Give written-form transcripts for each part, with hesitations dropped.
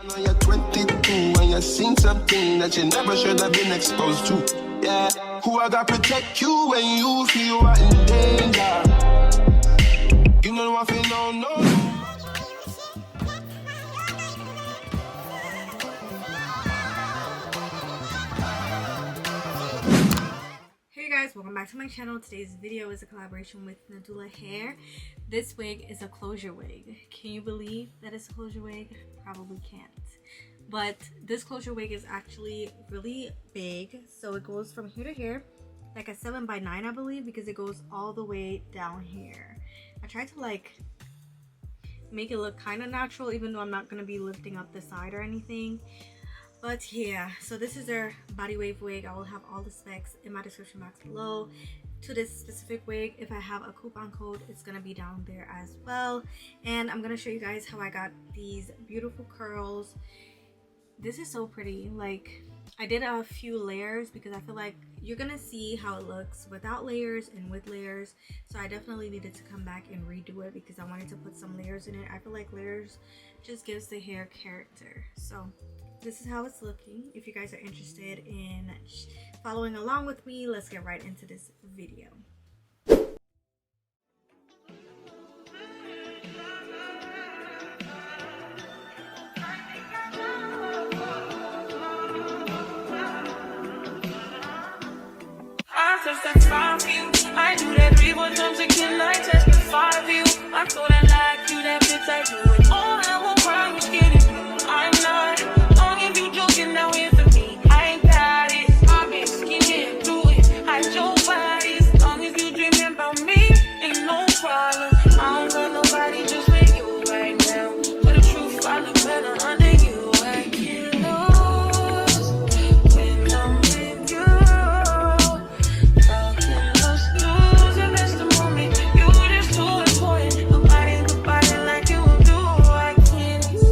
Now you're 22 and you've seen something that you never should have been exposed to. Yeah, who I got protect you when you feel you are in danger. You know what I feel, no. Hey guys, welcome back to my channel. Today's video is a collaboration with Nadula hair. This wig is a closure wig. Can you believe that it's a closure wig? Probably can't. But this closure wig is actually really big. So it goes from here to here, like a 7x9 I believe, because it goes all the way down here. I tried to like make it look kind of natural, even though I'm not going to be lifting up the side or anything. But yeah, so this is their body wave wig. I will have all the specs in my description box below to this specific wig. If I have a coupon code, it's gonna be down there as well. And I'm gonna show you guys how I got these beautiful curls. This is so pretty. Like, I did a few layers because I feel like you're gonna see how it looks without layers and with layers. So I definitely needed to come back and redo it because I wanted to put some layers in it. I feel like layers just gives the hair character. So this is how it's looking. If you guys are interested in following along with me, let's get right into this video. I testify for you. I do that 3-4 times again. I testify for you. I'm so that like you, that bitch I do it. All I will cry was getting through. I'm not. If you joking now it's for me, I ain't got it. I've been skinning through it. I your body. As long as you dreaming about me, ain't no problem. I don't got nobody just with you right now. But the truth, I look better under you. I can't lose when I'm with you. How can us lose if it's the moment? You just too important. Nobody like you do. I can't lose.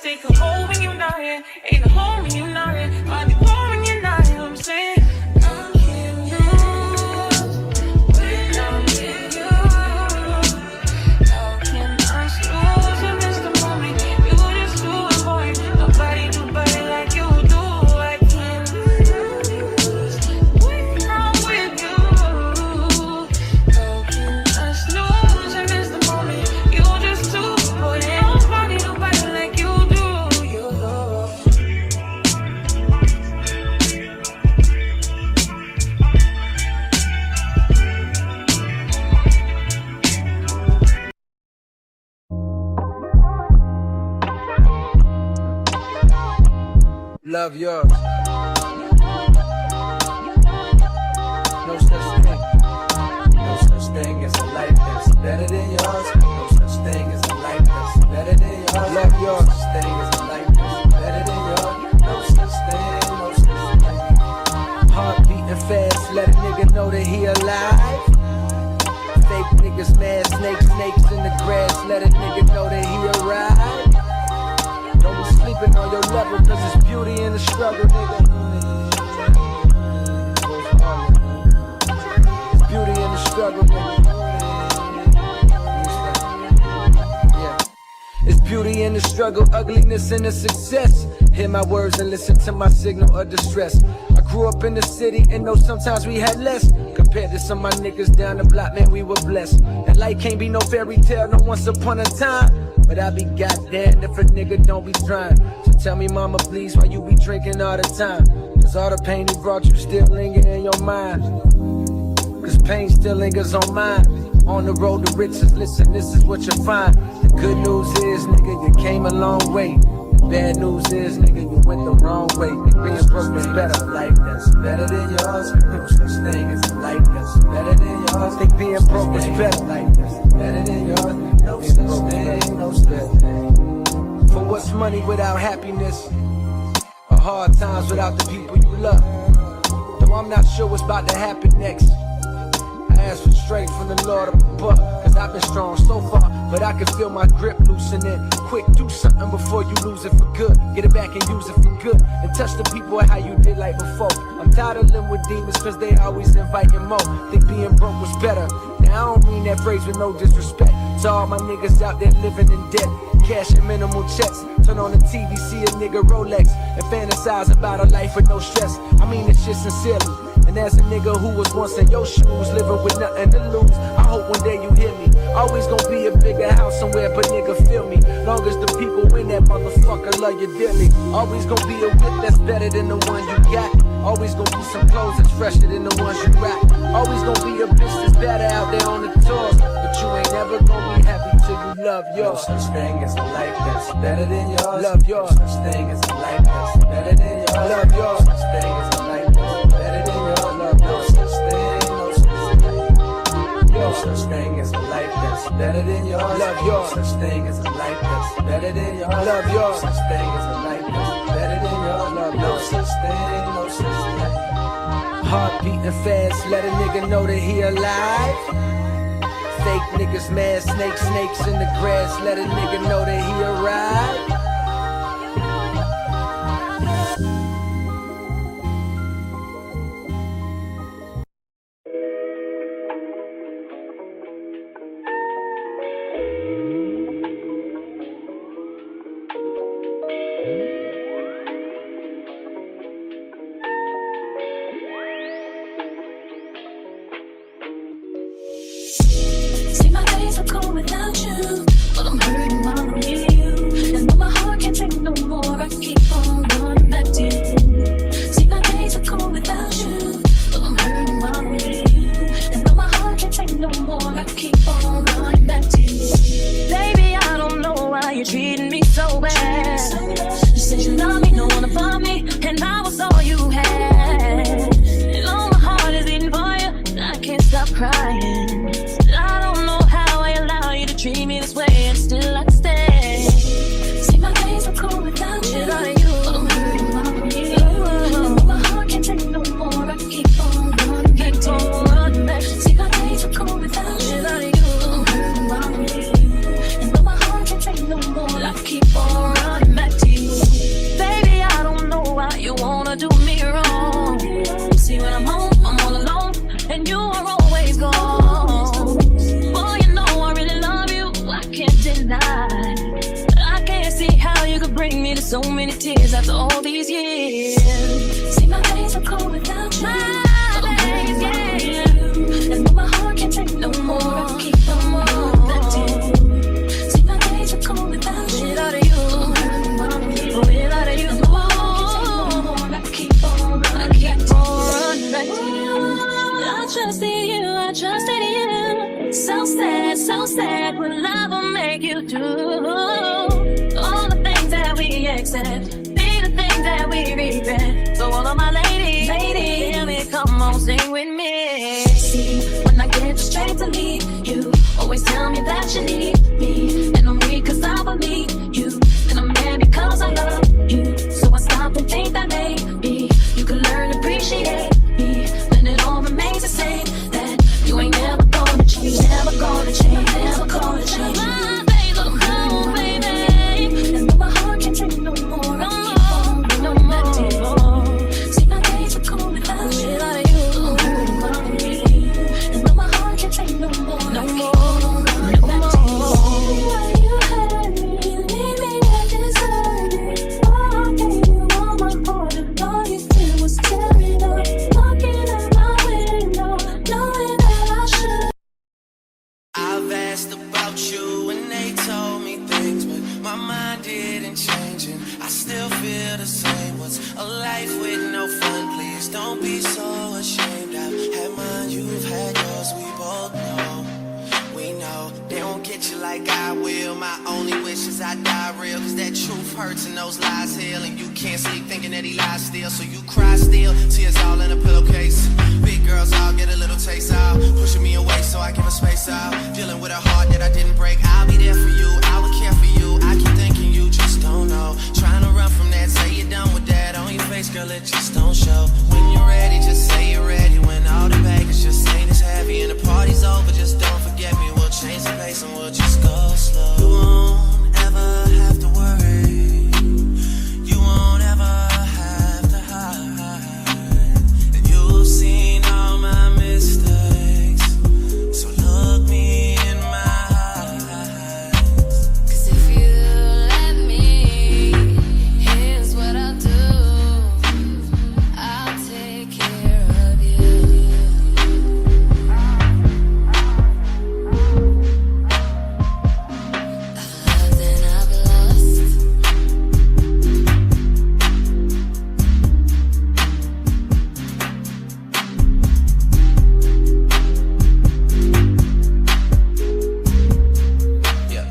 Take a hold when you're not here. Ain't a home when you're not here. I'll be warm when you're not here. I'm saying I can't lose when I'm with you. How can I lose if it's the moment? You just too important. Nobody like you do. I can't lose when I'm with you. How can I lose if it's the moment? You just too important. Nobody like you. Love yours. No such thing. No such thing as a life that's better than yours. No such thing as a life that's better than yours. Love yours. No such thing as a life that's better than yours. No such thing. No such thing. Heart beating fast. Let a nigga know that he alive. Fake niggas mad. Snakes in the grass. Let a nigga know that he arrived. Don't be sleeping on your level, cause it's beauty in the struggle, nigga. It's beauty in the struggle, nigga. Yeah. It's beauty in the struggle, ugliness in the success. Hear my words and listen to my signal of distress. I grew up in the city and know sometimes we had less. Compared to some of my niggas down the block, man, we were blessed. And life can't be no fairy tale, no once upon a time. But I be goddamn if a nigga don't be trying. So tell me, mama, please, why you be drinking all the time? Cause all the pain he brought you still linger in your mind. Cause pain still lingers on mine. On the road to riches, listen, this is what you find. The good news is, nigga, you came a long way. The bad news is, nigga, you went the wrong way. Being broke is better, life that's better than yours. No such thing as a life that's better than yours. Think being broke is better, life that's better than yours. No such thing, no such thing. For what's money without happiness? Or hard times without the people you love? Though I'm not sure what's about to happen next, I ask for strength from the Lord above, cause I've been strong so far, but I can feel my grip loosening. Quick, do something before you lose it for good. Get it back and use it for good, and touch the people how you did like before. I'm tired of living with demons cause they always inviting more. Think being broke was better. Now I don't mean that phrase with no disrespect to all my niggas out there living in debt, cash and minimal checks. Turn on the TV, see a nigga Rolex, and fantasize about a life with no stress. I mean this shit sincerely. And as a nigga who was once in your shoes, living with nothing to lose, I hope one day you hear me. Always gonna be a bigger house somewhere, but nigga feel me. Long as the people in that motherfucker love you dearly. Always gonna be a whip that's better than the one you got. Always gonna be some clothes that's fresher than the ones you rock. Always gonna be a bitch that's better out there on the tours, but you ain't never gonna be happy till you love yours. No such thing as a life that's better than yours. Love yours. No such thing as a life that's better than yours. Love yours. No such thing as a life that's better than yours. No such thing, no such thing. No such thing as a life that's better than yours. Love yours. No such thing as a life that's better than yours. Love yours. No such thing as a life that's better than yours. No such thing, no such thing. Heart beating fast, let a nigga know that he alive. Fake niggas mad, snakes in the grass, let a nigga know that he arrived. See my days are cold without you, but I'm hurting while I'm near you. And though my heart can't take no more, I keep on running back to you. See my days are cold without you, but I'm hurting while I'm near you. And though my heart can't take no more, I keep on running back to you. Baby, I don't know why you're treating me so bad. You said you love me, no one above me, and I was all you had. And all my heart is beating for you, I can't stop crying. I don't know how I allow you to treat me this way, and still I stay. See my days are cold without you, but I'm hurting while I'm near you. And my heart can't take no more, I keep on running back to you. See my days are cold without you, but I'm hurting while I'm near you. And my heart can't take no more, I keep on running back to you. Baby, I don't know why you wanna do me wrong. See when I'm home, I'm all alone, and you are always gone. Boy, you know I really love you, I can't deny. I can't see how you could bring me to so many tears after all these years. See my days are cold without you. My days, yeah. And my heart can't take no more, I keep on running back to you. See my days are cold without you. Without you, without you, I keep on running back to you. I trusted you, I trusted you. So sad, will love will make you do all the things that we accept, be the things that we regret. So all of my ladies, hear me, come on, sing with me. See, when I get the strength to leave you, always tell me that you need me. And I'm weak cause I believe you, and I'm mad because I love you. So I stop and think that maybe you could learn to appreciate me. Then it all remains the same, that you ain't never gonna change, never gonna change, never gonna change. My days are cold, baby, and though my heart can't take no more, I keep on running back to you. See my days are cold without you, I'm hurting while I'm with you. And though my heart can't take no more, I keep on running back to you. Why you hurt me, you leave me that deserted. Oh, I gave you all my heart, and all you did was tear it up. Looking at my window, knowing that I should. I've asked about you and they told me things, but my mind didn't change and I still feel the same. What's a life with no fun? Please don't be so ashamed. I've had mine, you've had yours, we both know. We know they won't get you like I will. My only wish is I die real, cause that truth hurts and those lies heal. And you can't sleep thinking that he lies still, so you cry still, tears all in a pillowcase. Big girls all get a little taste out, pushing me away so I give her space out. Dealing with a heart that I didn't break, I'll be there for you, I will care for you. I keep thinking you just don't know. Trying to run from that, say you're done with that. On your face, girl, it just don't show. When you're ready, just say you're ready. When all the baggage just ain't as heavy and the party's over, just don't forget me. We'll change the pace and we'll just go slow. You won't ever have to worry. You won't ever have to hide. And you've seen all my mistakes, so look me in my eyes. 'Cause if you let me, here's what I'll do. I'll take care of you. I've loved and I've lost. Yeah.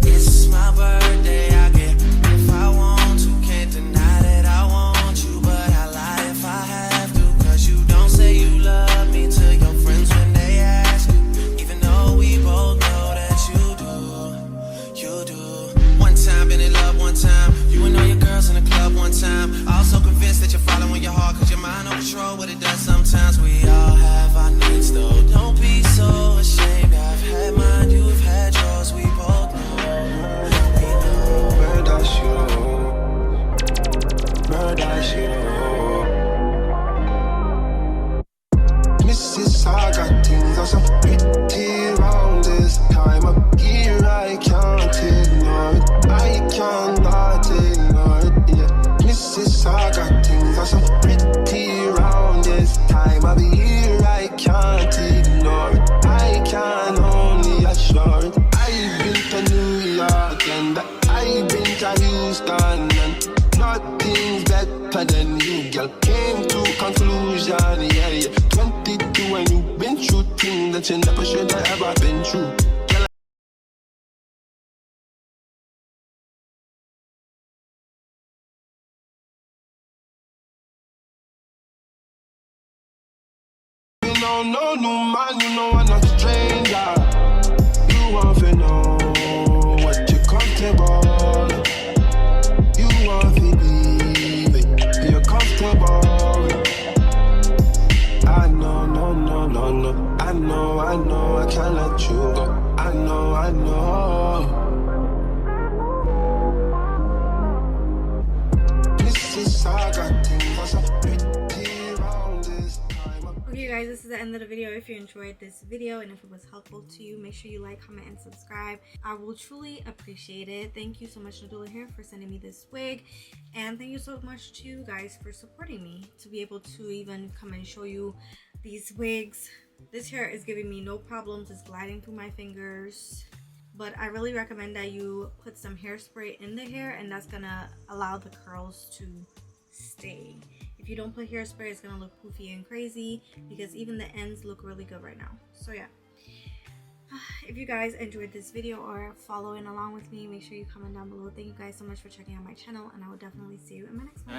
It's my birthday, I get if I want to. Can't deny that I want you, but I lie if I have to. 'Cause you don't say you love me to your friends when they ask you, even though we both know that you do. You do. One time been in love, one time you and all your girls in the club, one time. Also convinced that you're following your heart, 'cause your mind don't control what it does sometimes. We all have our nights though, don't be so ashamed. I've had mine, you've had yours, we both know. Murder show. Murder show. Mrs. Saga, things are so pretty round this time of year. I can't ignore it. I cannot ignore it. Yeah. Mrs. Saga, things are so pretty round this time of year. I can't ignore it. I can only assure it. I've been to New York and I've been to Houston, and nothing's better than you, girl. Came to conclusion, yeah, yeah. 22 and you've been through things that you never should have ever been through. Girl, you know, no new man, you know I'm not a stranger. You want to know what you're comfortable. You want to believe it, you're comfortable. I know, no, no, no, no. I know, I can't let you go. I know, I know. This is saga thing, was a pretty round this time. Okay guys, this is the end of the video. If you enjoyed this video and if it was helpful to you, make sure you like, comment, and subscribe. I will truly appreciate it. Thank you so much, Nadula here, for sending me this wig, and thank you so much to you guys for supporting me to be able to even come and show you these wigs. This hair is giving me no problems. It's gliding through my fingers, but I really recommend that you put some hairspray in the hair, and that's gonna allow the curls to stay. If you don't put hairspray, it's gonna look poofy and crazy, because even the ends look really good right now. So yeah, if you guys enjoyed this video or following along with me, make sure you comment down below. Thank you guys so much for checking out my channel, and I will definitely see you in my next one.